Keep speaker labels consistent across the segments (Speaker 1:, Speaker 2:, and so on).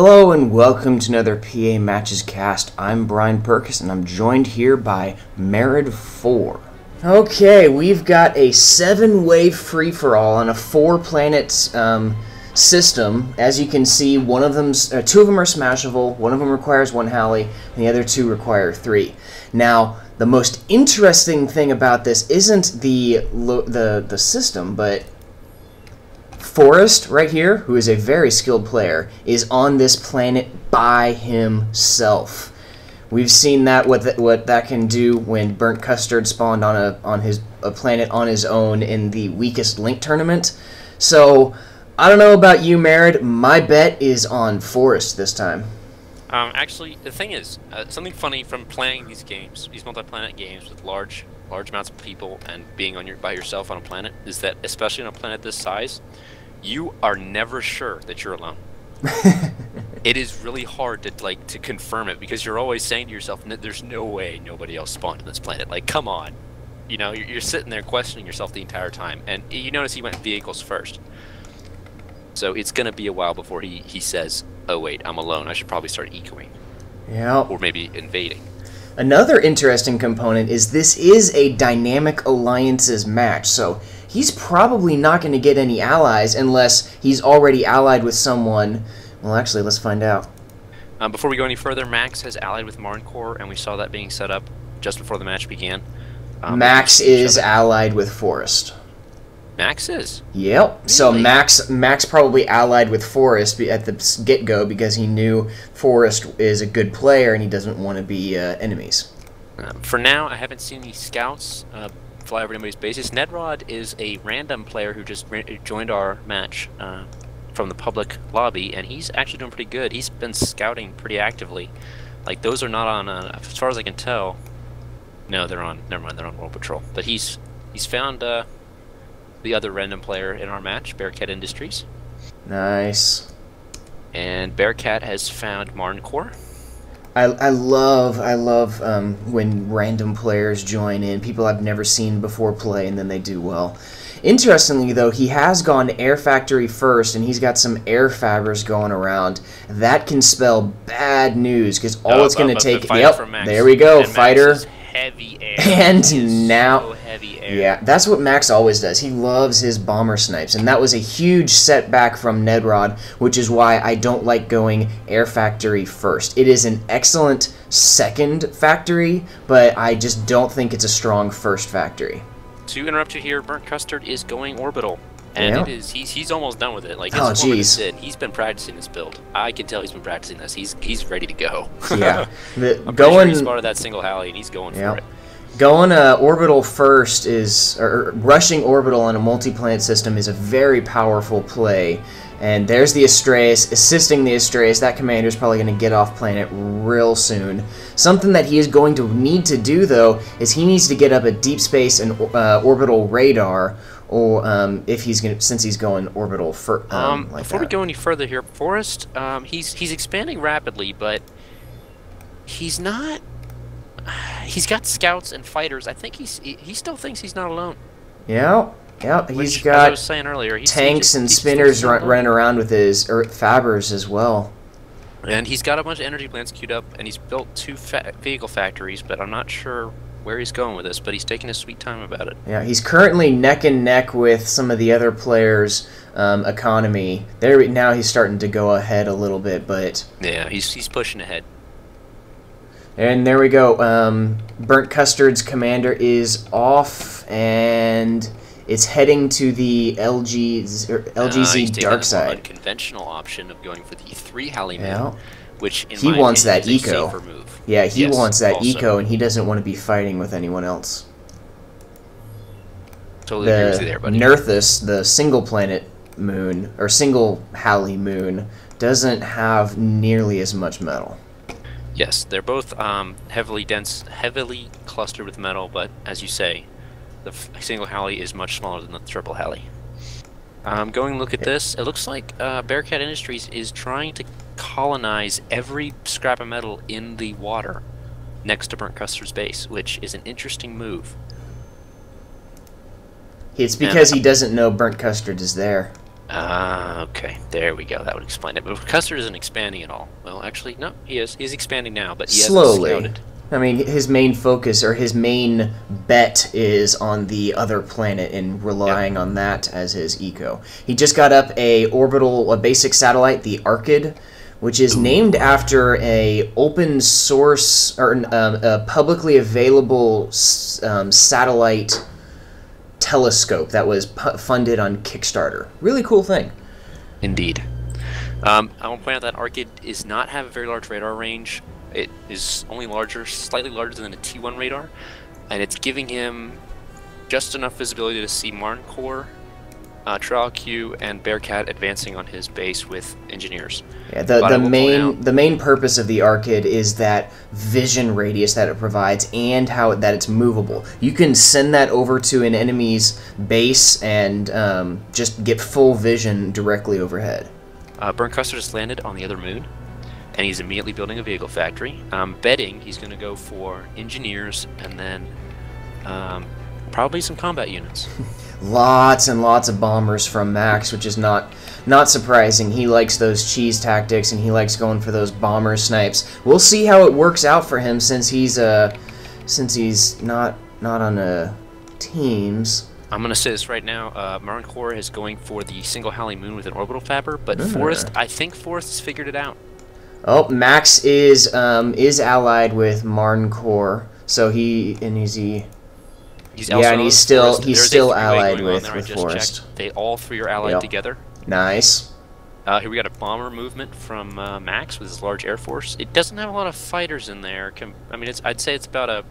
Speaker 1: Hello and welcome to another PA Matches cast. I'm Brian Perkis and I'm joined here by Mered4. Okay, we've got a 7-wave free-for-all on a 4-planet system. As you can see, two of them are smashable, one of them requires 1 Halley, and the other 2 require 3. Now, the most interesting thing about this isn't the system, but Forrest, right here, who is a very skilled player, is on this planet by himself. We've seen that what that can do when Burnt Custard spawned on a planet on his own in the Weakest Link tournament. So I don't know about you, Mered. My bet is on Forrest this time.
Speaker 2: Actually, the thing is, something funny from playing these games, these multi-planet games with large amounts of people and being by yourself on a planet, is that especially on a planet this size, you are never sure that you're alone. It is really hard to confirm it, because you're always saying to yourself, "There's no way nobody else spawned on this planet. Like, come on." You know, you're sitting there questioning yourself the entire time, and you notice he went vehicles first. So it's gonna be a while before he says, "Oh wait, I'm alone. I should probably start ecoing."
Speaker 1: Yeah.
Speaker 2: Or maybe invading.
Speaker 1: Another interesting component is this is a dynamic alliances match, so he's probably not going to get any allies unless he's already allied with someone. Well, actually, let's find out.
Speaker 2: Before we go any further, Max has allied with Mered4, and we saw that being set up just before the match began.
Speaker 1: Max is allied with Forrest.
Speaker 2: Max is?
Speaker 1: Yep.
Speaker 2: Really?
Speaker 1: So Max probably allied with Forrest at the get-go because he knew Forrest is a good player and he doesn't want to be enemies.
Speaker 2: For now, I haven't seen any scouts fly over anybody's bases. Mered4 is a random player who just joined our match from the public lobby, and he's actually doing pretty good. He's been scouting pretty actively. Like, those are not on, as far as I can tell. No, they're on. Never mind, they're on World Patrol. But he's found the other random player in our match, Bearcat Industries.
Speaker 1: Nice.
Speaker 2: And Bearcat has found Mered4.
Speaker 1: I love when random players join in, people I've never seen before play, and then they do well. Interestingly, though, he has gone Air Factory first, and he's got some air fabbers going around. That can spell bad news, because all it's going to take... Yep, there we go,
Speaker 2: and
Speaker 1: fighter.
Speaker 2: Max is heavy air.
Speaker 1: And now...
Speaker 2: So heavy air.
Speaker 1: Yeah, that's what Max always does. He loves his bomber snipes, and that was a huge setback from Mered4, which is why I don't like going Air Factory first. It is an excellent second factory, but I just don't think it's a strong first factory.
Speaker 2: To interrupt you here, Burnt Custard is going orbital, and
Speaker 1: yeah.
Speaker 2: It is he's almost done with it. Like,
Speaker 1: oh jeez,
Speaker 2: he's been practicing this build. I can tell he's been practicing this. He's ready to go.
Speaker 1: Yeah,
Speaker 2: I'm pretty sure he spotted that single Halley, and he's going for it.
Speaker 1: Going orbital first or rushing orbital on a multi-planet system is a very powerful play. And there's the Astreus, assisting the Astreus. That commander's probably going to get off planet real soon. Something that he is going to need to do, though, is he needs to get up a deep space and orbital radar, or if he's going, since he's going orbital for.
Speaker 2: Before we go any further here, Forrest, he's expanding rapidly, but he's not. He's got scouts and fighters. I think he still thinks he's not alone.
Speaker 1: Yeah. Yep, he's got
Speaker 2: as I was saying earlier,
Speaker 1: tanks and spinners running around with his fabbers as well.
Speaker 2: And he's got a bunch of energy plants queued up, and he's built 2 vehicle factories, but I'm not sure where he's going with this, but he's taking his sweet time about it.
Speaker 1: Yeah, he's currently neck and neck with some of the other players' economy. Now he's starting to go ahead a little bit, but...
Speaker 2: Yeah, he's pushing ahead.
Speaker 1: And there we go. Burnt Custard's commander is off, and... it's heading to the LGZ dark side.
Speaker 2: Unconventional option of going for the 3 Halley moon, which in
Speaker 1: he
Speaker 2: my
Speaker 1: wants
Speaker 2: opinion,
Speaker 1: that
Speaker 2: is a
Speaker 1: eco.
Speaker 2: safer move.
Speaker 1: Yeah, he wants that
Speaker 2: also.
Speaker 1: eco, and he doesn't want to be fighting with anyone else.
Speaker 2: Totally agree with you there, buddy.
Speaker 1: Nerthus, the single planet moon or single Halley moon, doesn't have nearly as much metal.
Speaker 2: Yes, they're both heavily clustered with metal, but as you say, the single Halley is much smaller than the triple Halley. Going to look at this, it looks like Bearcat Industries is trying to colonize every scrap of metal in the water next to Burnt Custard's base, which is an interesting move.
Speaker 1: It's because he doesn't know Burnt Custard is there.
Speaker 2: Okay, there we go. That would explain it. But Custard isn't expanding at all. Well, actually, no, he is. He's expanding now, but he hasn't
Speaker 1: Slowly.
Speaker 2: scouted.
Speaker 1: I mean, his main focus or his main bet is on the other planet and relying on that as his eco. He just got up a basic satellite, the Arcid, which is named after a open source or a publicly available satellite telescope that was funded on Kickstarter. Really cool thing.
Speaker 2: Indeed. I want to point out that Arcid does not have a very large radar range. It is only slightly larger than a T1 radar, and it's giving him just enough visibility to see Mered4, Tralq, and Bearcat advancing on his base with engineers.
Speaker 1: Yeah, the main purpose of the Arcid is that vision radius that it provides and that it's movable. You can send that over to an enemy's base and just get full vision directly overhead.
Speaker 2: Burnt Custard has landed on the other moon, and he's immediately building a vehicle factory. I'm betting he's going to go for engineers and then probably some combat units.
Speaker 1: Lots and lots of bombers from Max, which is not surprising. He likes those cheese tactics and he likes going for those bomber snipes. We'll see how it works out for him since he's not on teams.
Speaker 2: I'm going to say this right now. Mered4 is going for the single Halley moon with an orbital fabber, but Forrest, I think Forrest has figured it out.
Speaker 1: Oh, Max is allied with Mered4, so he's still allied with Forrest.
Speaker 2: They all three are allied together.
Speaker 1: Nice.
Speaker 2: Here we got a bomber movement from Max with his large air force. It doesn't have a lot of fighters in there. I mean, I'd say it's about a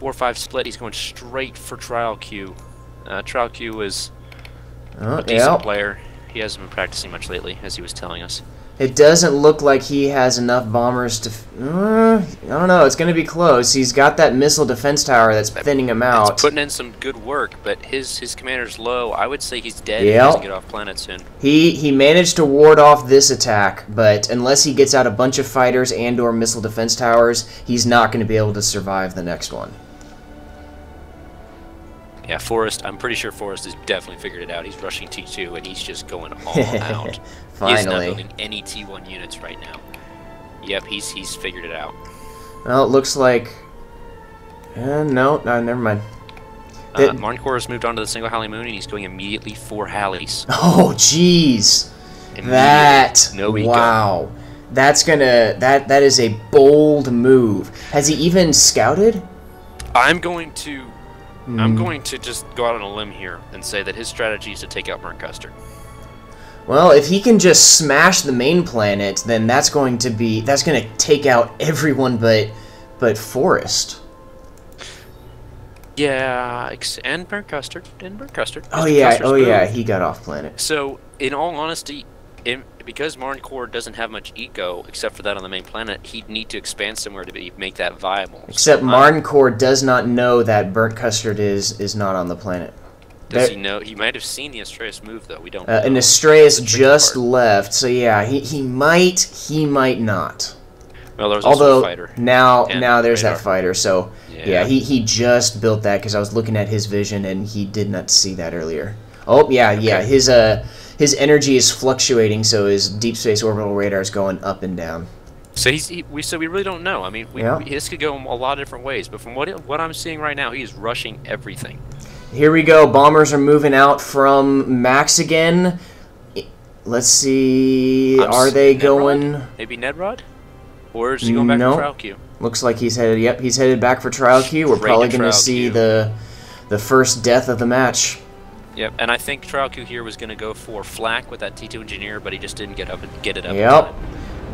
Speaker 2: 4-5 split. He's going straight for Tralq. Tralq is a decent player. He hasn't been practicing much lately, as he was telling us.
Speaker 1: It doesn't look like he has enough bombers to... I don't know. It's going to be close. He's got that missile defense tower that's thinning him out.
Speaker 2: It's putting in some good work, but his commander's low. I would say he's dead if he doesn't get off planet soon.
Speaker 1: He managed to ward off this attack, but unless he gets out a bunch of fighters and or missile defense towers, he's not going to be able to survive the next one.
Speaker 2: Yeah, Forrest, I'm pretty sure Forrest has definitely figured it out. He's rushing T2, and he's just going all out.
Speaker 1: Finally.
Speaker 2: He's not building any T1 units right now. Yep, he's figured it out.
Speaker 1: Well, it looks like... no, never mind.
Speaker 2: Mered4 has moved on to the single Halley moon, and he's going immediately for Halleys.
Speaker 1: Oh, jeez. Wow. That's gonna... That is a bold move. Has he even scouted?
Speaker 2: I'm going to just go out on a limb here and say that his strategy is to take out Burnt Custard.
Speaker 1: Well, if he can just smash the main planet, then that's going to take out everyone but Forrest.
Speaker 2: Yeah, and Burnt Custard.
Speaker 1: Oh yeah, he got off planet.
Speaker 2: So, in all honesty, because Mered4 doesn't have much eco except for that on the main planet, he'd need to expand somewhere to make that viable.
Speaker 1: Except Mered4 does not know that Burnt Custard is not on the planet.
Speaker 2: Does he know? He might have seen the Astraeus move, though. We don't know.
Speaker 1: And Astraeus just left, so yeah, he might not.
Speaker 2: Well, there's also a fighter.
Speaker 1: Now there's that fighter, so yeah, he just built that because I was looking at his vision and he did not see that earlier. Oh yeah, okay. His energy is fluctuating, so his deep space orbital radar is going up and down.
Speaker 2: So we really don't know. I mean, this could go a lot of different ways, but from what I'm seeing right now, he is rushing everything.
Speaker 1: Here we go. Bombers are moving out from Max again. Let's see. Are they going?
Speaker 2: Maybe Nedrod? Or is he going back for Tralq?
Speaker 1: Looks like he's headed. Yep, he's headed back for Tralq. We're probably going to see the first death of the match.
Speaker 2: Yep, and I think Tralq here was going to go for flak with that T2 engineer, but he just didn't get it up.
Speaker 1: Yep.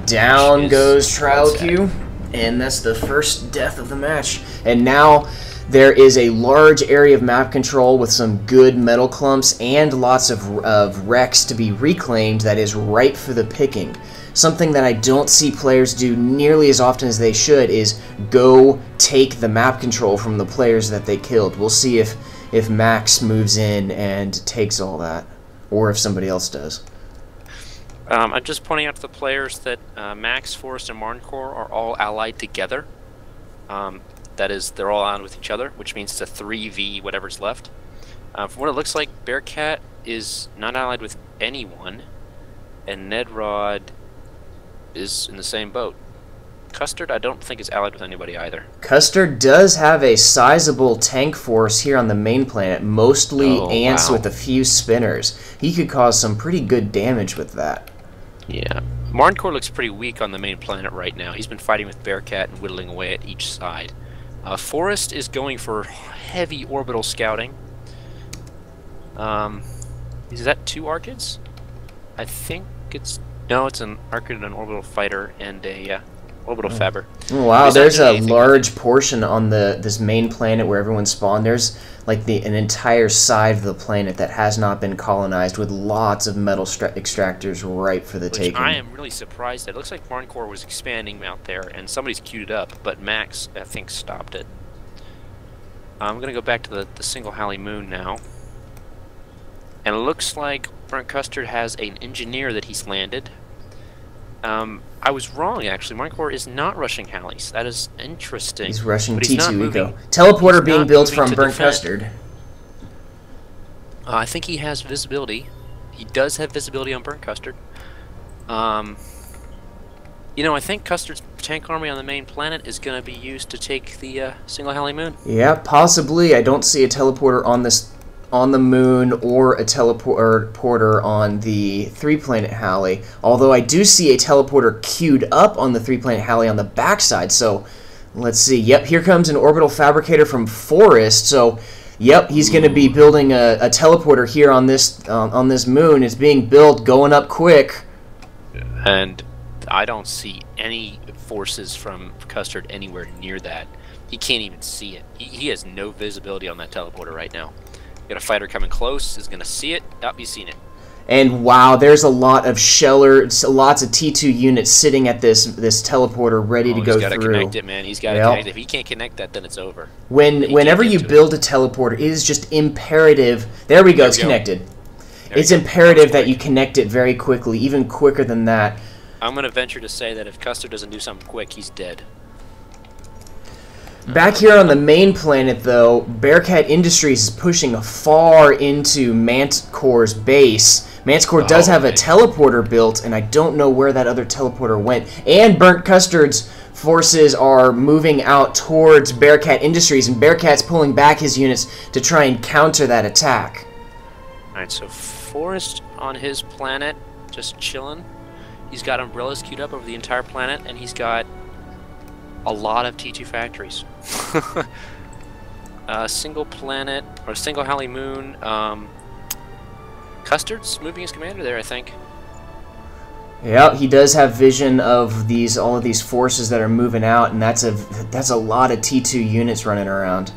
Speaker 1: Down goes Tralq, and that's the first death of the match. And now there is a large area of map control with some good metal clumps and lots of wrecks to be reclaimed that is ripe for the picking. Something that I don't see players do nearly as often as they should is go take the map control from the players that they killed. We'll see if Max moves in and takes all that, or if somebody else does.
Speaker 2: I'm just pointing out to the players that Max, Forrest, and Mered4 are all allied together. That is, they're all allied with each other, which means it's a 3v whatever's left. From what it looks like, Bearcat is not allied with anyone, and Mered4 is in the same boat. Custard, I don't think is allied with anybody either.
Speaker 1: Custard does have a sizable tank force here on the main planet, mostly ants with a few spinners. He could cause some pretty good damage with that.
Speaker 2: Yeah. Mered4 looks pretty weak on the main planet right now. He's been fighting with Bearcat and whittling away at each side. Forest is going for heavy orbital scouting. Is that 2 Archids? I think it's... No, it's an Archid, an orbital fighter, and a orbital fabber.
Speaker 1: Wow, there's a large portion on this main planet where everyone spawned. There's like an entire side of the planet that has not been colonized with lots of metal extractors ripe for the taking.
Speaker 2: I am really surprised at. It looks like Mered4 was expanding out there, and somebody's queued it up, but Max, I think, stopped it. I'm going to go back to the single Halley moon now. And it looks like Burnt Custard has an engineer that he's landed. I was wrong, actually. Mered4 is not rushing Halleys. That is interesting.
Speaker 1: He's rushing T2 Eco. Teleporter being built from Burnt Custard.
Speaker 2: I think he has visibility. He does have visibility on Burnt Custard. You know, I think Custard's tank army on the main planet is going to be used to take the single Halley moon.
Speaker 1: Yeah, possibly. I don't see a teleporter on the moon or a teleporter on the 3-planet Halley, although I do see a teleporter queued up on the 3-planet Halley on the backside. So let's see. Yep, here comes an orbital fabricator from Forest. So yep, he's going to be building a teleporter here on this moon. It's being built, going up quick.
Speaker 2: And I don't see any forces from Custard anywhere near that. He can't even see it. He has no visibility on that teleporter right now. Got a fighter coming close, is going to see it. Oh, he's seen it.
Speaker 1: And wow, there's a lot of lots of T2 units sitting at this teleporter ready to go through.
Speaker 2: He's got to connect it, man. He's got to connect it. If he can't connect that, then it's over.
Speaker 1: Whenever you build a teleporter, it is just imperative. There we go, it's connected. It's imperative that you connect it very quickly, even quicker than that.
Speaker 2: I'm going to venture to say that if Custard doesn't do something quick, he's dead.
Speaker 1: Back here on the main planet, though, Bearcat Industries is pushing far into Mered4's base. Mered4 does have a teleporter built, and I don't know where that other teleporter went. And Burnt Custard's forces are moving out towards Bearcat Industries, and Bearcat's pulling back his units to try and counter that attack.
Speaker 2: Alright, so Forest on his planet, just chilling. He's got umbrellas queued up over the entire planet, and he's got a lot of T2 factories. Single planet, or single Halley moon. Custard's moving his commander there, I think.
Speaker 1: Yeah, he does have vision of all of these forces that are moving out, and that's a lot of T2 units running around.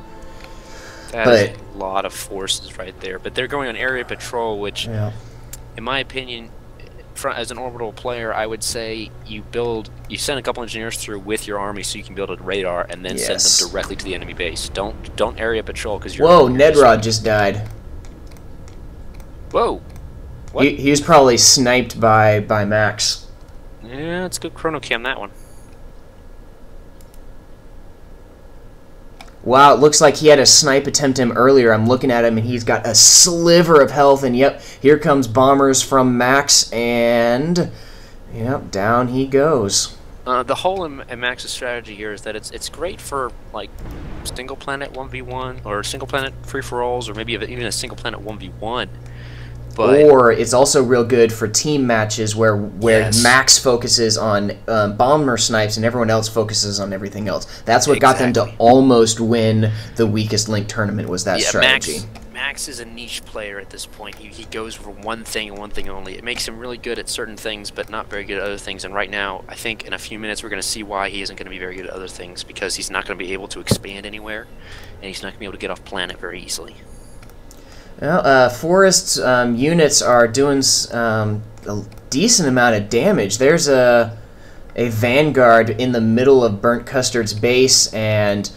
Speaker 2: That is a lot of forces right there. But they're going on area patrol, which, in my opinion, as an orbital player, I would say you send a couple engineers through with your army so you can build a radar and then send them directly to the enemy base. Don't area patrol because you're...
Speaker 1: Whoa, Mered4 just died.
Speaker 2: Whoa. What?
Speaker 1: He was probably sniped by Max.
Speaker 2: Yeah, let's go chrono cam that one.
Speaker 1: Wow, it looks like he had a snipe attempt him earlier. I'm looking at him, and he's got a sliver of health, and yep, here comes bombers from Max, and yep, down he goes.
Speaker 2: The whole in Max's strategy here is that it's great for, like, single planet 1v1, or single planet free-for-alls, or maybe even a single planet 1v1. But
Speaker 1: or it's also real good for team matches where Max focuses on bomber snipes and everyone else focuses on everything else. That's what got them to almost win the weakest link tournament, was that strategy.
Speaker 2: Max is a niche player at this point. He goes for one thing and one thing only. It makes him really good at certain things, but not very good at other things. And right now, I think in a few minutes we're going to see why he isn't going to be very good at other things, because he's not going to be able to expand anywhere, and he's not going to be able to get off planet very easily.
Speaker 1: Well, Forest's units are doing a decent amount of damage. There's a Vanguard in the middle of Burnt Custard's base, and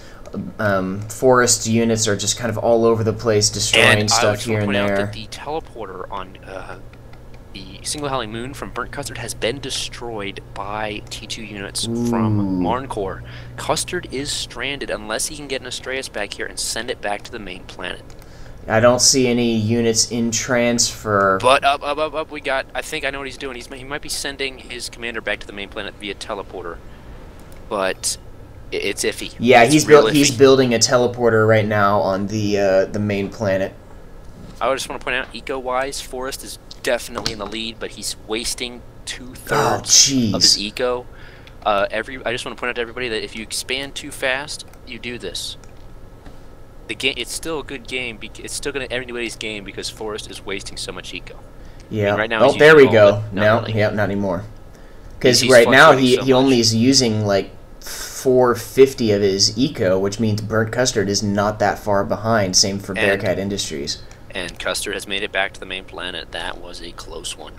Speaker 1: Forest units are just kind of all over the place, destroying stuff here and there.
Speaker 2: I would point out that the teleporter on the single Halley moon from Burnt Custard has been destroyed by T2 units from Mered4. Custard is stranded unless he can get an Astraeus back here and send it back to the main planet.
Speaker 1: I don't see any units in transfer.
Speaker 2: But up, we got... I think I know what he's doing. He might be sending his commander back to the main planet via teleporter. But it's iffy.
Speaker 1: Yeah,
Speaker 2: it's
Speaker 1: he's building a teleporter right now on the main planet.
Speaker 2: I just want to point out, eco-wise, Forest is definitely in the lead, but he's wasting 2/3 of his eco. I just want to point out to everybody that if you expand too fast, you do this. The game, it's still a good game. It's still going to everybody's game because Forest is wasting so much eco.
Speaker 1: Yeah.
Speaker 2: I mean, right now
Speaker 1: there we go. No, really. Yeah, not anymore. Because right now he only is using like 450 of his eco, which means Burnt Custard is not that far behind. Same for Bearcat Industries.
Speaker 2: And Custard has made it back to the main planet. That was a close one.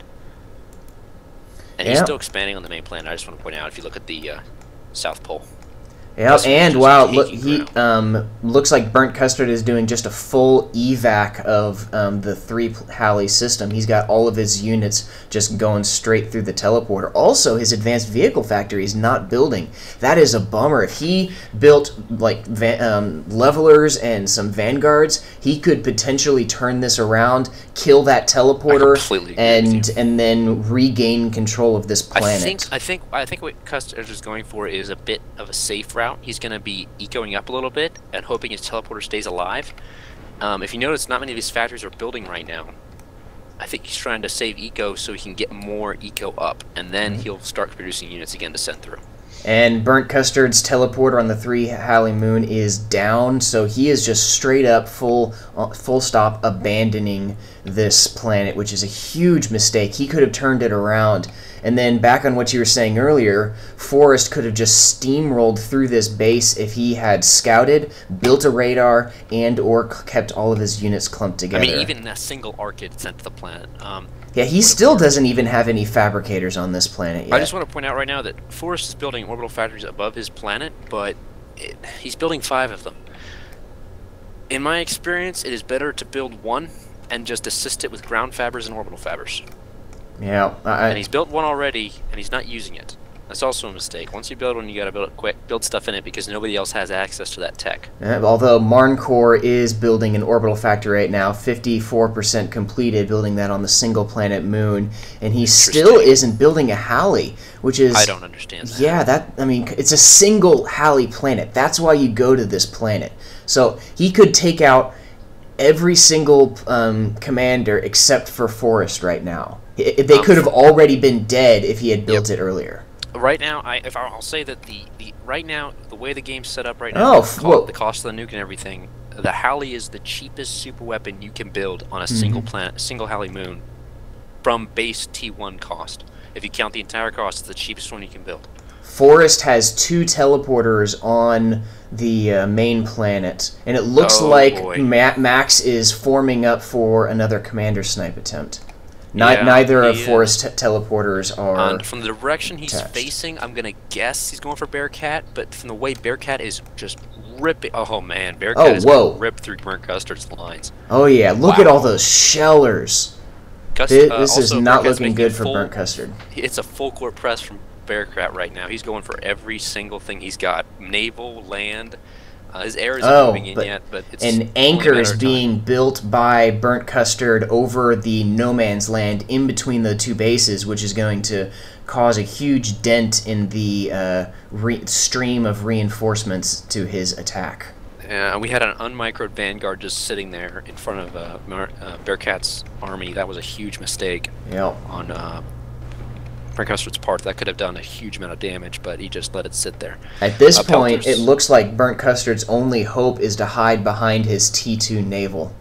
Speaker 2: And he's still expanding on the main planet. I just want to point out, if you look at the South Pole.
Speaker 1: Yeah, and wow, look, he looks like Burnt Custard is doing just a full evac of the 3 Halley system. He's got all of his units just going straight through the teleporter. Also, his advanced vehicle factory is not building. That is a bummer. If he built like levelers and some vanguards, he could potentially turn this around, kill that teleporter, and then regain control of this planet.
Speaker 2: I think what Custard is going for is a bit of a safe route. He's going to be ecoing up a little bit and hoping his teleporter stays alive. If you notice, not many of his factories are building right now. I think he's trying to save eco so he can get more eco up, and then he'll start producing units again to send through.
Speaker 1: And Burnt Custard's teleporter on the 3 Halley moon is down, so he is just straight up full stop abandoning this planet, which is a huge mistake. He could have turned it around. And then back on what you were saying earlier, Forrest could have just steamrolled through this base if he had scouted, built a radar, and or kept all of his units clumped together.
Speaker 2: I mean, even a single Arcid sent to the planet.
Speaker 1: Yeah, he still doesn't even have any fabricators on this planet yet.
Speaker 2: I just want to point out right now that Forrest is building orbital factories above his planet, but he's building 5 of them. In my experience, it is better to build 1 and just assist it with ground fabbers and orbital fabbers.
Speaker 1: Yeah,
Speaker 2: and he's built 1 already, and he's not using it. That's also a mistake. Once you build one, you gotta build it quick. Build stuff in it because nobody else has access to that tech.
Speaker 1: Although Mered4 is building an orbital factory right now, 54% completed, building that on the single planet moon, and he still isn't building a Halley, which is...
Speaker 2: I don't understand that.
Speaker 1: Yeah, I mean, it's a single Halley planet. That's why you go to this planet. So he could take out every single commander except for Forrest right now. They could have already been dead if he had built it earlier.
Speaker 2: Right now, I'll say that right now the way the game's set up right now, the cost of the nuke and everything, the Halley is the cheapest super weapon you can build on a single planet, single Halley moon, from base T1 cost. If you count the entire cost, it's the cheapest one you can build.
Speaker 1: Forrest has 2 teleporters on the main planet, and it looks like Max is forming up for another commander snipe attempt. Neither of Forrest's teleporters are...
Speaker 2: from the direction he's facing, I'm going to guess he's going for Bearcat, but from the way Bearcat is just ripping... Oh, man. Bearcat is going to rip through Burnt Custard's lines.
Speaker 1: Oh, yeah. Look at all those shellers. This is not looking good for Burnt Custard.
Speaker 2: It's a full court press from Bearcat right now. He's going for every single thing he's got. Naval, land... his air isn't moving in yet, but it's
Speaker 1: an anchor is being built by Burnt Custard over the no man's land in between the 2 bases, which is going to cause a huge dent in the stream of reinforcements to his attack.
Speaker 2: We had an unmicroed Vanguard just sitting there in front of Bearcat's army. That was a huge mistake on Burnt Custard's part. That could have done a huge amount of damage, but he just let it sit there.
Speaker 1: At this point, it looks like Burnt Custard's only hope is to hide behind his T2 naval.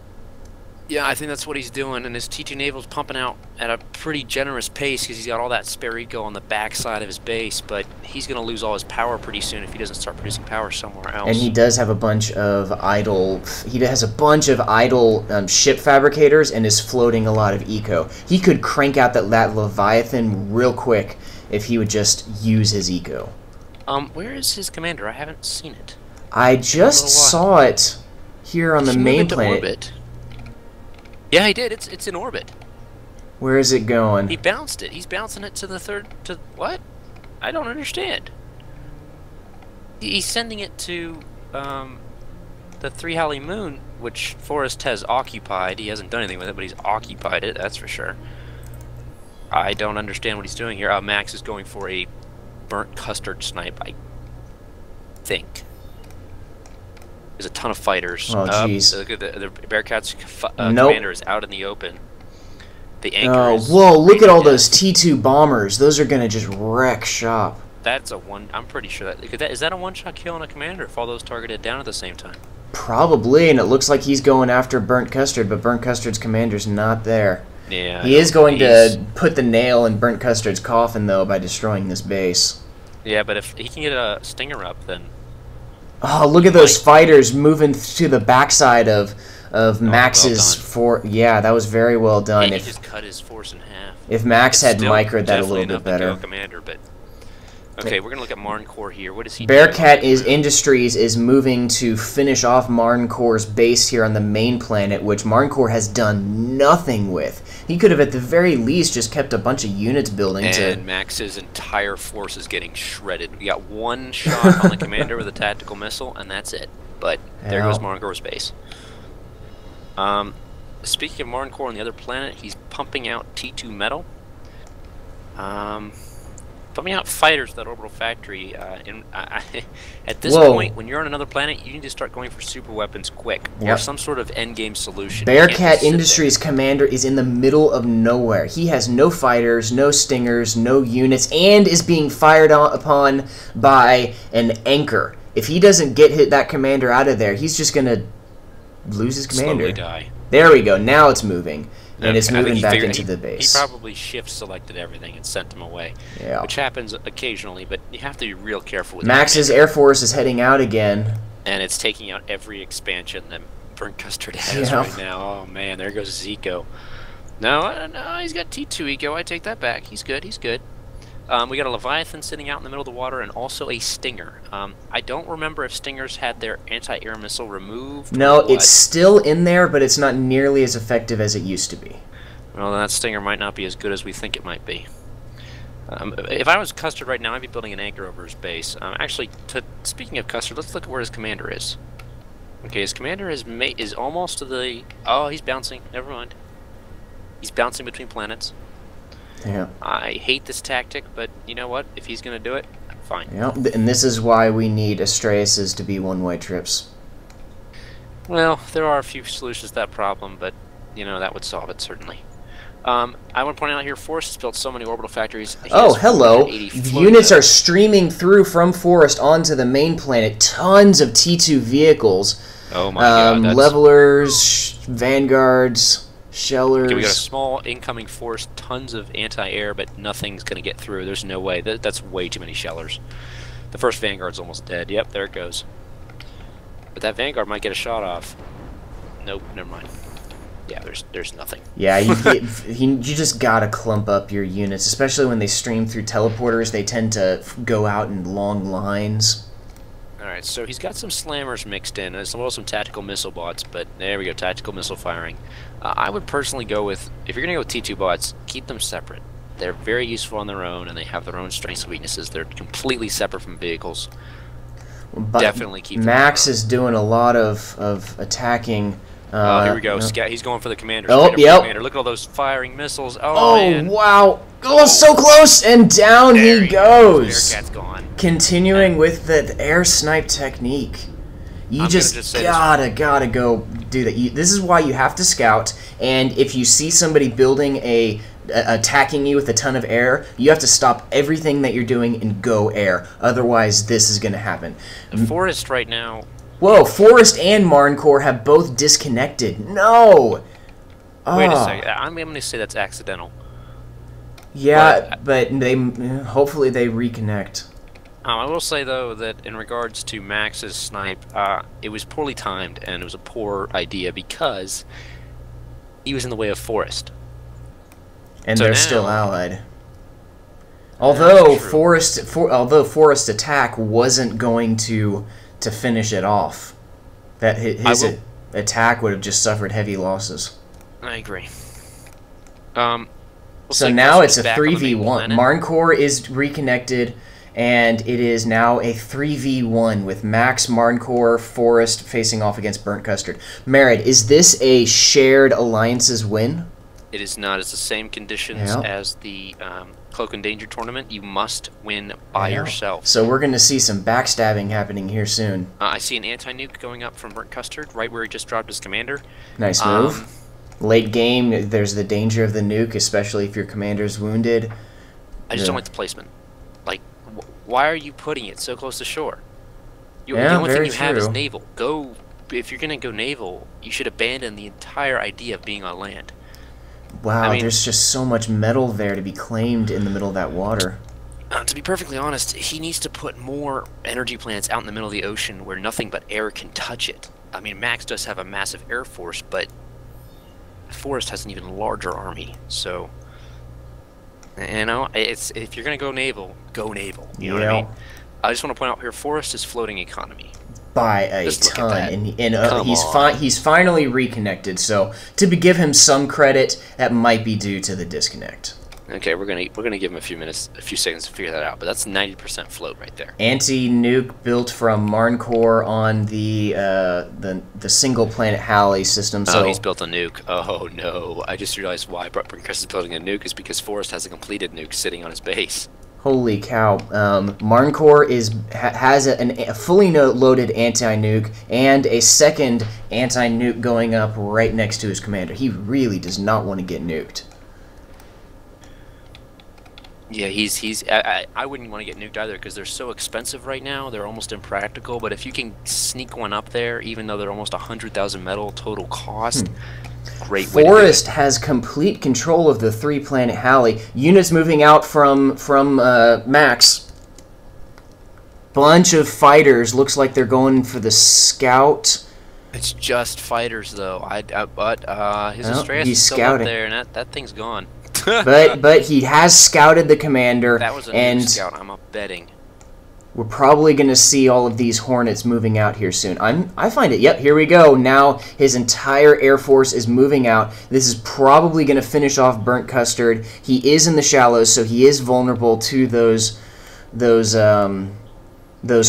Speaker 2: Yeah, I think that's what he's doing, and his T2 naval's pumping out at a pretty generous pace because he's got all that spare eco on the backside of his base, but he's going to lose all his power pretty soon if he doesn't start producing power somewhere else.
Speaker 1: And he does have a bunch of idle... He has a bunch of idle ship fabricators and is floating a lot of eco. He could crank out that Leviathan real quick if he would just use his eco.
Speaker 2: Where is his commander? I haven't seen it.
Speaker 1: I just saw it here on the main planet.
Speaker 2: Orbit. Yeah, he did. It's in orbit.
Speaker 1: Where is it going?
Speaker 2: He bounced it. He's bouncing it to the third... what? I don't understand. He's sending it to... the Three Halley Moon, which Forrest has occupied. He hasn't done anything with it, but he's occupied it, that's for sure. I don't understand what he's doing here. Max is going for a burnt custard snipe, I think. There's a ton of fighters.
Speaker 1: Oh, jeez.
Speaker 2: The Bearcat's commander is out in the open. The anchor is...
Speaker 1: Whoa, look at all those T2 bombers. Those are going to just wreck shop.
Speaker 2: That's a one... I'm pretty sure that... Is that a one-shot kill on a commander if all those targeted down at the same time?
Speaker 1: Probably, and it looks like he's going after Burnt Custard, but Burnt Custard's commander's not there.
Speaker 2: Yeah.
Speaker 1: He is going to put the nail in Burnt Custard's coffin, though, by destroying this base.
Speaker 2: Yeah, but if he can get a stinger up, then...
Speaker 1: Oh, look at those fighters moving to the backside of Max's fort. Yeah, that was very well done.
Speaker 2: He just cut his force in half.
Speaker 1: If Max had microed that a little bit better.
Speaker 2: Commander, but okay, we're gonna look at Mered4 here. What is he?
Speaker 1: Bearcat Industries is moving to finish off Mered4's base here on the main planet, which Mered4 has done nothing with. He could have, at the very least, just kept a bunch of units building.
Speaker 2: And Max's entire force is getting shredded. We got one shot on the commander with a tactical missile, and that's it. But there goes Mered4's base. Speaking of Mered4 on the other planet, he's pumping out T2 metal. Pumping out fighters, that orbital factory. At this point, when you're on another planet, you need to start going for super weapons quick, or some sort of endgame solution.
Speaker 1: Bearcat Industries commander is in the middle of nowhere. He has no fighters, no stingers, no units, and is being fired upon by an anchor. If he doesn't get that commander out of there, he's just gonna lose his commander.
Speaker 2: Slowly die.
Speaker 1: There we go. Now it's moving. And it's moving back into the base.
Speaker 2: He probably shift-selected everything and sent them away, which happens occasionally, but you have to be real careful with
Speaker 1: Max's Air Force is heading out again.
Speaker 2: And it's taking out every expansion that Burnt Custard has right now. Oh, man, there goes Zico. No, he's got T2 Eco. I take that back. He's good. He's good. We got a Leviathan sitting out in the middle of the water and also a Stinger. I don't remember if Stingers had their anti-air missile removed.
Speaker 1: No, it's still in there, but it's not nearly as effective as it used to be.
Speaker 2: Well, that Stinger might not be as good as we think it might be. If I was Custard right now, I'd be building an anchor over his base. Actually, speaking of Custard, let's look at where his commander is. Okay, his commander is almost to the... Oh, he's bouncing. Never mind. He's bouncing between planets.
Speaker 1: Yeah.
Speaker 2: I hate this tactic, but you know what? If he's going to do it, fine.
Speaker 1: Yeah, and this is why we need Astraeus to be one-way trips.
Speaker 2: Well, there are a few solutions to that problem, but, you know, that would solve it, certainly. I want to point out here, Forrest has built so many orbital factories.
Speaker 1: Oh, hello. Units are streaming through from Forrest onto the main planet. Tons of T2 vehicles.
Speaker 2: Oh, my God.
Speaker 1: Levelers, Vanguards... Shellers.
Speaker 2: Okay, we got a small incoming force, tons of anti-air, but nothing's going to get through. There's no way. That's way too many Shellers. The first Vanguard's almost dead. Yep, there it goes. But that Vanguard might get a shot off. Nope, never mind. Yeah, there's nothing.
Speaker 1: Yeah, you just gotta clump up your units, especially when they stream through teleporters. They tend to go out in long lines.
Speaker 2: Alright, so he's got some slammers mixed in, as well as some tactical missile bots, but there we go, tactical missile firing. I would personally go with, if you're going to go with T2 bots, keep them separate. They're very useful on their own, and they have their own strengths and weaknesses. They're completely separate from vehicles.
Speaker 1: But
Speaker 2: definitely keep them
Speaker 1: Max is doing a lot of attacking.
Speaker 2: Oh, here we go. He's going for the commander.
Speaker 1: Oh, yep.
Speaker 2: Commander. Look at all those firing missiles. Oh, man.
Speaker 1: Wow. Oh, so close, and down he goes.
Speaker 2: Bearcat's gone.
Speaker 1: Continuing with the air snipe technique. You just gotta go do that. This is why you have to scout, and if you see somebody building attacking you with a ton of air, you have to stop everything that you're doing and go air. Otherwise, this is gonna happen.
Speaker 2: The Forest right now...
Speaker 1: Whoa, Forest and Mered4 have both disconnected. No!
Speaker 2: Wait a second. I'm going to say that's accidental.
Speaker 1: Yeah, but hopefully they reconnect.
Speaker 2: I will say, though, that in regards to Max's snipe, it was poorly timed, and it was a poor idea because he was in the way of Forest.
Speaker 1: And so they're still allied. Although Forest's attack wasn't going to finish it off, that his attack would have just suffered heavy losses.
Speaker 2: I agree.
Speaker 1: So now it's a 3v1. Mered4 is reconnected, and it is now a 3v1 with Max, Mered4, Forest facing off against Burnt Custard. Mered, is this a shared alliances win?
Speaker 2: It is not. It's the same conditions as the Cloak and Danger tournament. You must win by yourself.
Speaker 1: So we're going to see some backstabbing happening here soon.
Speaker 2: I see an anti-nuke going up from Burnt Custard, right where he just dropped his commander.
Speaker 1: Nice move. Late game, there's the danger of the nuke, especially if your commander's wounded.
Speaker 2: I just don't like the placement. Like, why are you putting it so close to shore? The only thing you have is naval. If you're going to go naval, you should abandon the entire idea of being on land.
Speaker 1: Wow, I mean, there's just so much metal there to be claimed in the middle of that water.
Speaker 2: To be perfectly honest, he needs to put more energy plants out in the middle of the ocean where nothing but air can touch it. I mean, Max does have a massive air force, but Forest has an even larger army. So, you know, if you're going to go naval, go naval. You know what I mean? I just want to point out here, Forest is floating economy. By
Speaker 1: a ton, and he's finally reconnected. So to give him some credit, that might be due to the disconnect.
Speaker 2: Okay, we're gonna give him a few seconds to figure that out. But that's 90% float right there.
Speaker 1: Anti-nuke built from Mered4 on the single planet Halley system. So
Speaker 2: he's built a nuke. Oh no! I just realized why Brent is building a nuke is because Forest has a completed nuke sitting on his base.
Speaker 1: Holy cow. Mered4 has a fully loaded anti-nuke and a second anti-nuke going up right next to his commander. He really does not want to get nuked.
Speaker 2: Yeah, I wouldn't want to get nuked either because they're so expensive right now. They're almost impractical. But if you can sneak one up there, even though they're almost 100,000 metal total cost, great way to do it.
Speaker 1: Forest has complete control of the 3-planet Halley. Units moving out from Max. Bunch of fighters. Looks like they're going for the scout.
Speaker 2: It's just fighters, though. But his Astreus is still up there, and that thing's gone.
Speaker 1: but he has scouted the commander.
Speaker 2: That was a new scout. I'm up betting.
Speaker 1: We're probably going to see all of these Hornets moving out here soon. I find it. Yep, here we go. Now his entire Air Force is moving out. This is probably going to finish off Burnt Custard. He is in the shallows, so he is vulnerable to those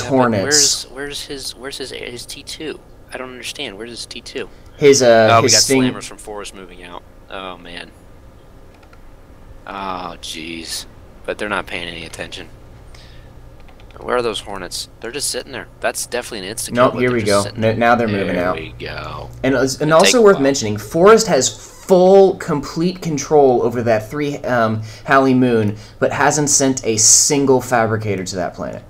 Speaker 1: Hornets.
Speaker 2: Where's his T2? I don't understand. Where's his T2?
Speaker 1: We got
Speaker 2: slammers from Forest moving out. Oh man. Oh jeez. But they're not paying any attention. Where are those Hornets? They're just sitting there. That's definitely an instant.
Speaker 1: Nope, here we go. Now they're moving out.
Speaker 2: There we go.
Speaker 1: And also worth mentioning, Forest has full, complete control over that 3 Halley moon, but hasn't sent a single fabricator to that planet.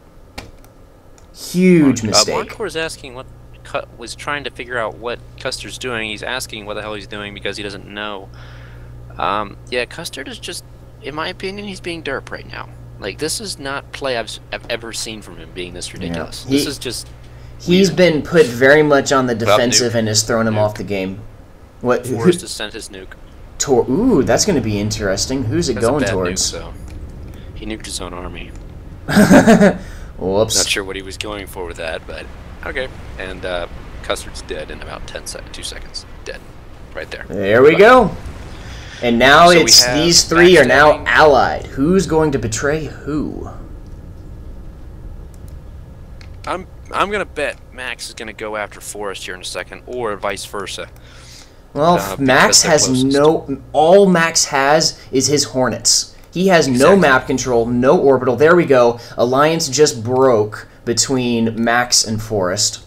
Speaker 1: Huge mistake.
Speaker 2: Mered4 is asking was trying to figure out what Custard's doing. He's asking what the hell he's doing because he doesn't know. Yeah, Custard is just, in my opinion, he's being derp right now. Like, this is not play I've ever seen from him being this ridiculous. Yeah. This is just...
Speaker 1: He's been put very much on the defensive and has thrown him off the game.
Speaker 2: Forest has sent his nuke.
Speaker 1: Ooh, that's going to be interesting. Who's it going towards?
Speaker 2: Nuke, so. He nuked his own army.
Speaker 1: Whoops.
Speaker 2: Not sure what he was going for with that, but okay. And Custard's dead in about 2 seconds. Dead. Right there.
Speaker 1: There we go. And now so it's these 3 are now allied. Who's going to betray who?
Speaker 2: I'm gonna bet Max is gonna go after Forest here in a second, or vice versa.
Speaker 1: Well, Max has all Max has is his Hornets. He has no map control, no orbital. There we go. Alliance just broke between Max and Forest.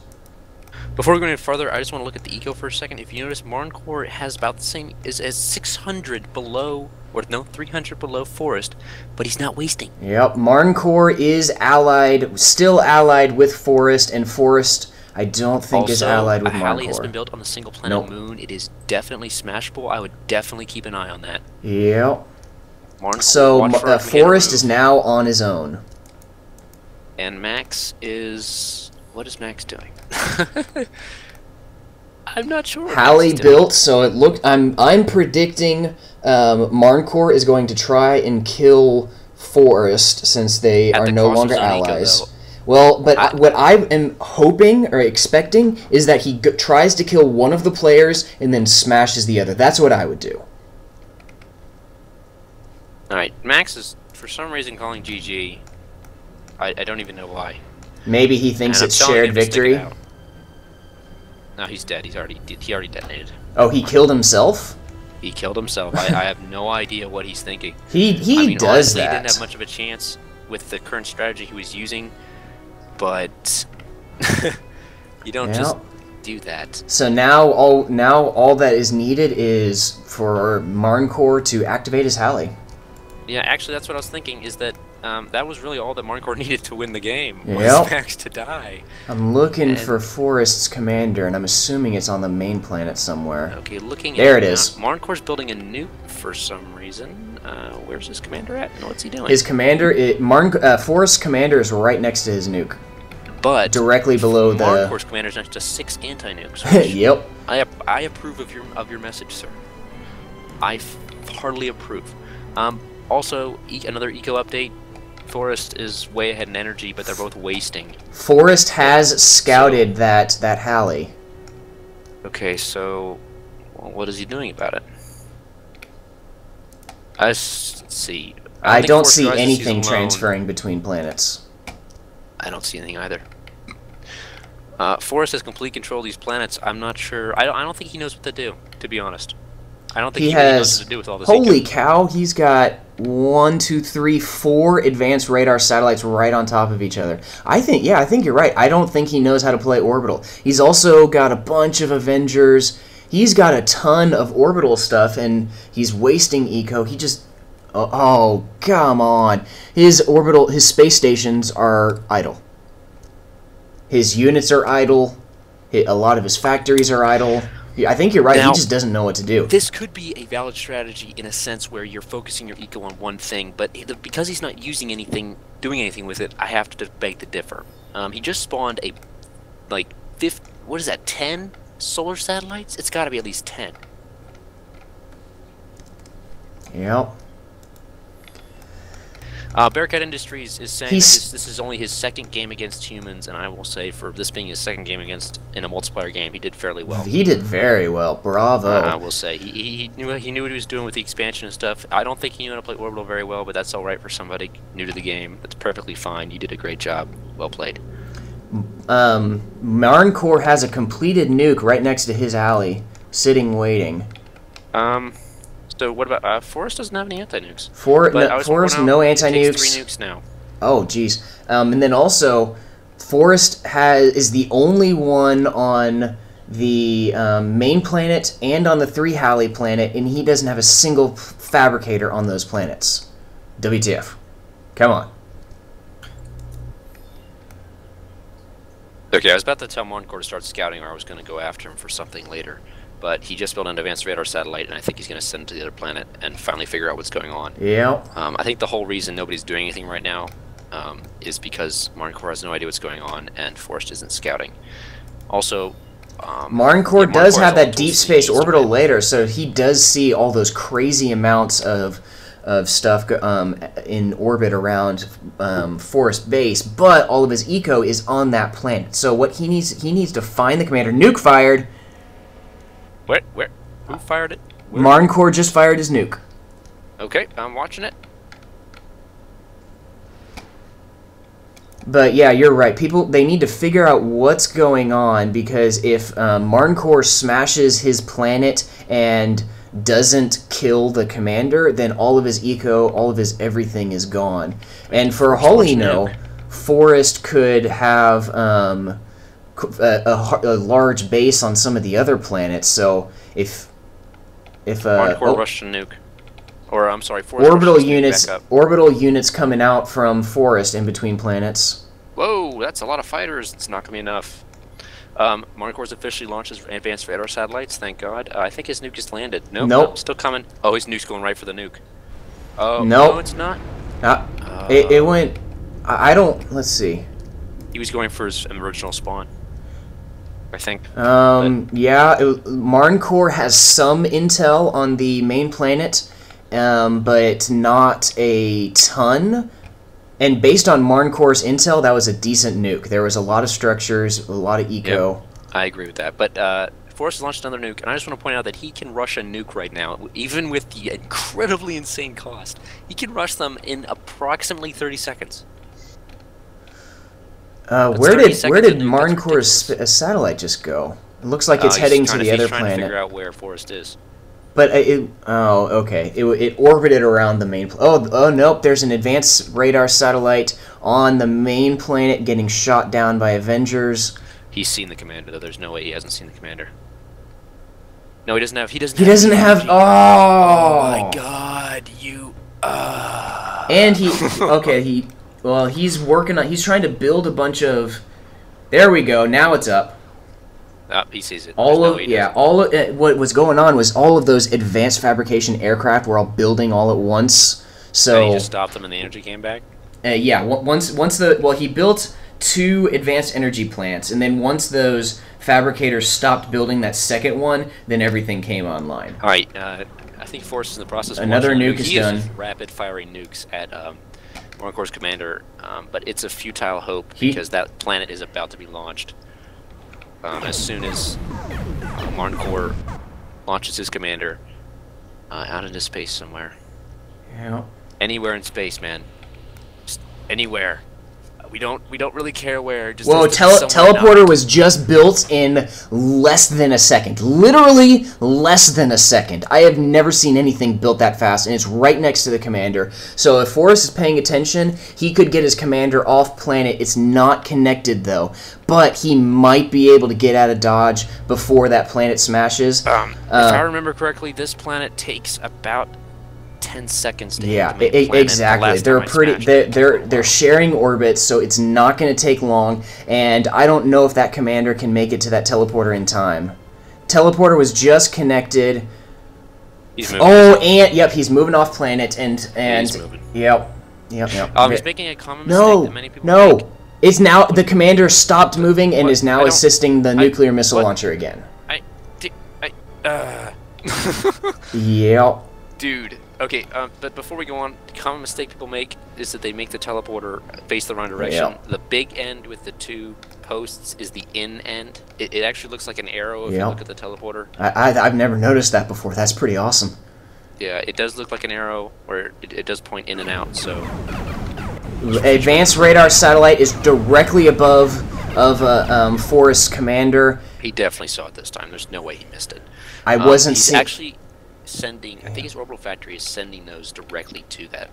Speaker 2: Before we go any further, I just want to look at the eco for a second. If you notice, Mered4 has about the same, is 600 below, or no, 300 below Forest, but he's not wasting.
Speaker 1: Yep, Mered4 is allied, still allied with Forest, and Forest, I don't think is allied with Mered4.
Speaker 2: Halley has been built on a single planet moon. It is definitely smashable. I would definitely keep an eye on that.
Speaker 1: Yep. So Forest is now on his own.
Speaker 2: And Max is... What is Max doing? I'm not sure.
Speaker 1: Halley built, so it looked. I'm predicting Mered4 is going to try and kill Forest since they are no longer allies. Well, but what I am hoping or expecting is that he tries to kill one of the players and then smashes the other. That's what I would do.
Speaker 2: All right, Max is for some reason calling GG. I don't even know why.
Speaker 1: Maybe he thinks
Speaker 2: And I'm
Speaker 1: it's
Speaker 2: telling
Speaker 1: shared
Speaker 2: him to stick it
Speaker 1: victory.
Speaker 2: out. No, he's dead. He already detonated.
Speaker 1: Oh, he killed himself?
Speaker 2: He killed himself. I have no idea what he's thinking.
Speaker 1: He
Speaker 2: I mean,
Speaker 1: does
Speaker 2: honestly,
Speaker 1: that.
Speaker 2: He didn't have much of a chance with the current strategy he was using, but you don't just do that.
Speaker 1: So now all that is needed is for Mered4 to activate his Halley.
Speaker 2: Yeah, actually, that's what I was thinking. Is that that was really all that Mered4 needed to win the game.
Speaker 1: Yep.
Speaker 2: Was Max to die.
Speaker 1: I'm looking for Forest's commander, and I'm assuming it's on the main planet somewhere.
Speaker 2: Okay, looking.
Speaker 1: There it is.
Speaker 2: Mered4's building a nuke for some reason. Where's his commander at? And what's he doing?
Speaker 1: His commander, Forest's commander is right next to his nuke.
Speaker 2: But
Speaker 1: directly below the
Speaker 2: Mered4's commander is next to 6 anti-nukes.
Speaker 1: Yep.
Speaker 2: I approve of your message, sir. I heartily approve. Also, another eco update. Forest is way ahead in energy, but they're both wasting.
Speaker 1: Forest has scouted that Halley.
Speaker 2: Okay, so what is he doing about it? Let's see.
Speaker 1: I don't see anything transferring between planets.
Speaker 2: I don't see anything either. Forest has complete control of these planets. I'm not sure. I don't think he knows what to do, to be honest. I don't think he really knows what to do with all this.
Speaker 1: Holy cow, he's got 1, 2, 3, 4 advanced radar satellites right on top of each other. I think you're right. I don't think he knows how to play orbital. He's also got a bunch of Avengers. He's got a ton of orbital stuff, and he's wasting eco. He just... Oh, come on. His space stations are idle. His units are idle. A lot of his factories are idle. I think you're right. Now, he just doesn't know what to do.
Speaker 2: This could be a valid strategy in a sense where you're focusing your eco on one thing, but because he's not doing anything with it, I have to beg to differ. He just spawned a, what is that, 10 solar satellites? It's got to be at least 10.
Speaker 1: Yep.
Speaker 2: Bearcat Industries is saying that this is only his second game against humans, and I will say, for this being his second game in a multiplayer game, he did fairly well.
Speaker 1: He did very well. Bravo.
Speaker 2: I will say he knew what he was doing with the expansion and stuff. I don't think he knew how to play orbital very well, but that's all right for somebody new to the game. That's perfectly fine. You did a great job. Well played.
Speaker 1: Mered4 has a completed nuke right next to his alley, sitting waiting.
Speaker 2: So what about Forest? Doesn't have any anti-nukes.
Speaker 1: Forest no anti-nukes.
Speaker 2: 3 nukes now.
Speaker 1: Oh jeez. And then also, Forest is the only one on the main planet and on the 3 Halley planet, and he doesn't have a single fabricator on those planets. WTF? Come on.
Speaker 2: Okay, I was about to tell Mered4 to start scouting, or I was going to go after him for something later. But he just built an advanced radar satellite, and I think he's going to send it to the other planet and finally figure out what's going on.
Speaker 1: Yeah.
Speaker 2: I think the whole reason nobody's doing anything right now is because Mered4 has no idea what's going on, and Forest isn't scouting. Also,
Speaker 1: Mered4 does have that deep space orbital later, so he does see all those crazy amounts of stuff in orbit around Forest Base, but all of his eco is on that planet. So what he needs to find the commander. Nuke fired.
Speaker 2: Where? Who fired it?
Speaker 1: Mered4 just fired his nuke.
Speaker 2: Okay, I'm watching it.
Speaker 1: But yeah, you're right. They need to figure out what's going on, because if Mered4 smashes his planet and doesn't kill the commander, then all of his eco, all of his everything is gone. And for all we know, Forest could have a large base on some of the other planets. So if
Speaker 2: Mered4 rushed a nuke, or I'm sorry, Forest
Speaker 1: orbital units coming out from Forest in between planets.
Speaker 2: Whoa, that's a lot of fighters. It's not gonna be enough. Mered4's officially launched his advanced radar satellites. Thank God. I think his nuke just landed. Nope. Still coming. Oh, his nuke's going right for the nuke. Oh, no, it's not.
Speaker 1: It went. I don't. Let's see.
Speaker 2: He was going for his original spawn, I think.
Speaker 1: Yeah, Mered4 has some intel on the main planet, but not a ton. And based on Mered4's intel, that was a decent nuke. There was a lot of structures, a lot of eco.
Speaker 2: Yep, I agree with that. But Forrest has launched another nuke, and I just want to point out that he can rush a nuke right now, even with the incredibly insane cost. He can rush them in approximately 30 seconds.
Speaker 1: Where
Speaker 2: 30
Speaker 1: did
Speaker 2: seconds of nuke, that's
Speaker 1: Mered4's satellite just go? It looks like it's heading to the other
Speaker 2: He's trying to
Speaker 1: planet.
Speaker 2: figure out where Forrest is.
Speaker 1: But oh, okay. It orbited around the main. Oh, nope. There's an advanced radar satellite on the main planet getting shot down by Avengers.
Speaker 2: He's seen the commander, though. There's no way he hasn't seen the commander. No, he doesn't have. He
Speaker 1: doesn't have. Oh
Speaker 2: my God, you.
Speaker 1: And he. Okay, well, he's working on. He's trying to build a bunch of. There we go. Now it's up.
Speaker 2: Oh, he sees it.
Speaker 1: All of what was going on was all of those advanced fabrication aircraft were all building all at once. So
Speaker 2: and he just stopped them, and the energy came back.
Speaker 1: Yeah, he built 2 advanced energy plants, and then once those fabricators stopped building that second one, then everything came online.
Speaker 2: All right, I think Forrest is in the process. Of
Speaker 1: Another nuke is done.
Speaker 2: He is rapid firing nukes at Mered4's commander, but it's a futile hope because that planet is about to be launched. As soon as Mered4 launches his commander out into space somewhere.
Speaker 1: Yeah.
Speaker 2: Anywhere in space, man. Just anywhere. We don't really care where. Just
Speaker 1: Whoa, teleporter was just built in less than a second. Literally less than a second. I have never seen anything built that fast, and it's right next to the commander. So if Forrest is paying attention, he could get his commander off planet. It's not connected, though. But he might be able to get out of Dodge before that planet smashes.
Speaker 2: If I remember correctly, this planet takes about 10 seconds to hit the main planet.
Speaker 1: Exactly. They're sharing orbits, so it's not going to take long, and I don't know if that commander can make it to that teleporter in time. Teleporter was just connected.
Speaker 2: He's moving.
Speaker 1: Oh, and yep, he's moving off planet, and
Speaker 2: he's moving.
Speaker 1: Yep.
Speaker 2: He's making a common mistake that many people make.
Speaker 1: It's now the commander stopped moving and is now assisting the nuclear missile launcher again. Yep.
Speaker 2: Dude. Okay, but before we go on, the common mistake people make is that they make the teleporter face the wrong direction.
Speaker 1: Yep.
Speaker 2: The big end with the 2 posts is the in end. It actually looks like an arrow if you look at the teleporter.
Speaker 1: I've never noticed that before. That's pretty awesome.
Speaker 2: Yeah, it does look like an arrow where it does point in and out, so...
Speaker 1: Advanced radar satellite is directly above Forrest's commander.
Speaker 2: He definitely saw it this time. There's no way he missed it.
Speaker 1: I wasn't
Speaker 2: seeing...
Speaker 1: He's
Speaker 2: actually sending... I think his orbital factory is sending those directly to that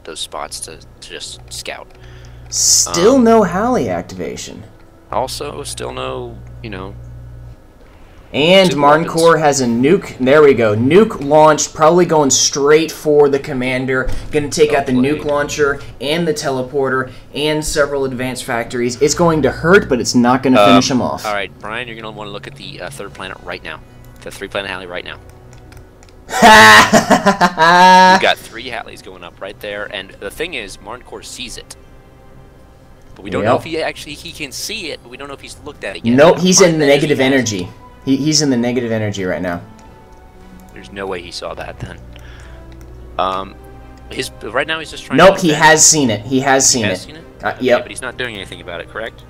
Speaker 2: those spots to just scout.
Speaker 1: Still no Halley activation.
Speaker 2: Also, still no,
Speaker 1: And Mered4 has a nuke. There we go. Nuke launched, probably going straight for the commander. Going to take out the nuke launcher and the teleporter and several advanced factories. It's going to hurt, but it's not going to finish him off.
Speaker 2: All right, Brian, you're going to want to look at the 3rd planet right now. The 3-planet Halley right now. You've got 3 Halleys going up right there, and the thing is, Mered4 sees it. But we don't know if he can see it, but we don't know if he's looked at it yet.
Speaker 1: Nope, he's in the negative energy. He's in the negative energy right now.
Speaker 2: There's no way he saw that then. Right now he's just trying.
Speaker 1: Nope, he has seen it. He has seen it. Yep.
Speaker 2: But he's not doing anything about it, correct?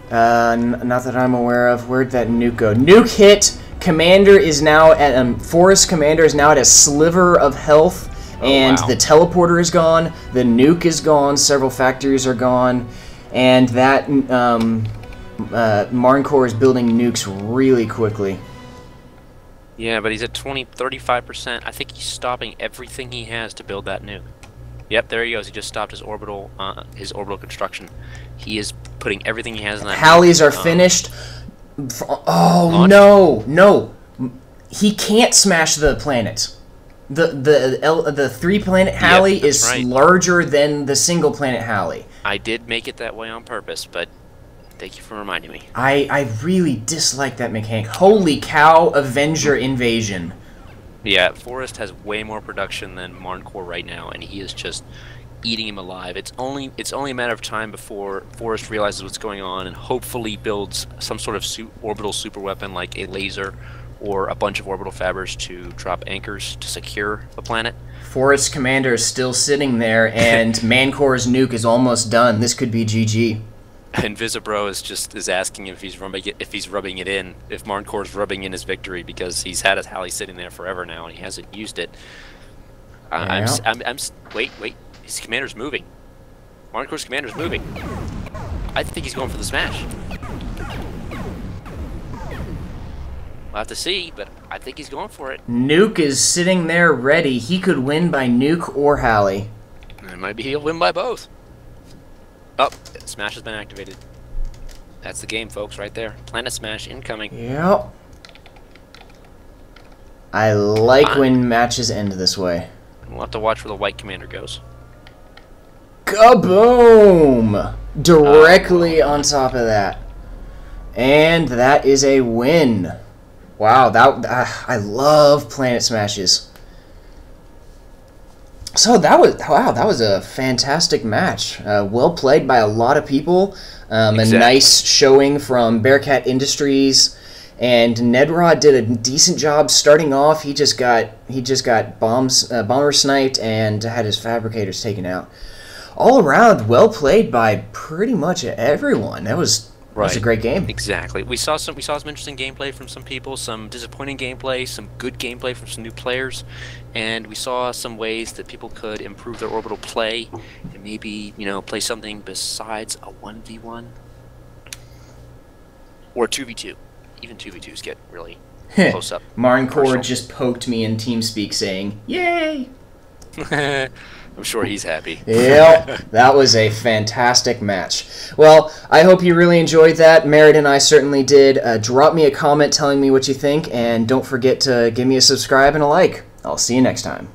Speaker 1: Not that I'm aware of. Where'd that nuke go? Nuke hit. Commander is now at Forest Commander is now at a sliver of health, and the teleporter is gone. The nuke is gone. Several factories are gone, and that Mered4 is building nukes really quickly.
Speaker 2: Yeah, but he's at 35%. I think he's stopping everything he has to build that nuke. Yep, there he goes. He just stopped his orbital construction. He is putting everything he has in that.
Speaker 1: Halleys are finished. Oh no! He can't smash the planet. The 3-planet Halley is larger than the single planet Halley.
Speaker 2: I did make it that way on purpose, but thank you for reminding me.
Speaker 1: I really dislike that mechanic. Holy cow! Avenger invasion.
Speaker 2: Yeah, Forrest has way more production than Mered4 right now, and he is just eating him alive. It's only a matter of time before Forrest realizes what's going on and hopefully builds some sort of orbital super weapon like a laser or a bunch of orbital fabbers to drop anchors to secure the planet.
Speaker 1: Forrest Commander is still sitting there, and Mered4's nuke is almost done. This could be GG.
Speaker 2: And Visibro is asking if he's rubbing it in, if Mered4's rubbing in his victory, because he's had his Halley sitting there forever now and he hasn't used it. Wait. His commander's moving. Mered4's commander's moving. I think he's going for the smash. We'll have to see, but I think he's going for it.
Speaker 1: Nuke is sitting there ready. He could win by Nuke or Hallie.
Speaker 2: Maybe he'll win by both. Oh, smash has been activated. That's the game, folks, right there. Planet Smash incoming.
Speaker 1: Yep. I like when matches end this way.
Speaker 2: We'll have to watch where the white commander goes.
Speaker 1: Kaboom! Directly on top of that. And that is a win. Wow, I love Planet Smashes. So that was a fantastic match. Well played by a lot of people. Exactly. A nice showing from Bearcat Industries, and Mered4 did a decent job starting off. He just got bomber sniped and had his fabricators taken out. All around, well played by pretty much everyone. That was a great game.
Speaker 2: Exactly. We saw some interesting gameplay from some people, some disappointing gameplay, some good gameplay from some new players, and we saw some ways that people could improve their orbital play and maybe, play something besides a 1v1 or 2v2. Even 2v2s get really close up.
Speaker 1: Mered4 just poked me in TeamSpeak saying, "Yay!"
Speaker 2: I'm sure he's happy.
Speaker 1: Yep, that was a fantastic match. Well, I hope you really enjoyed that. Mered and I certainly did. Drop me a comment telling me what you think, and don't forget to give me a subscribe and a like. I'll see you next time.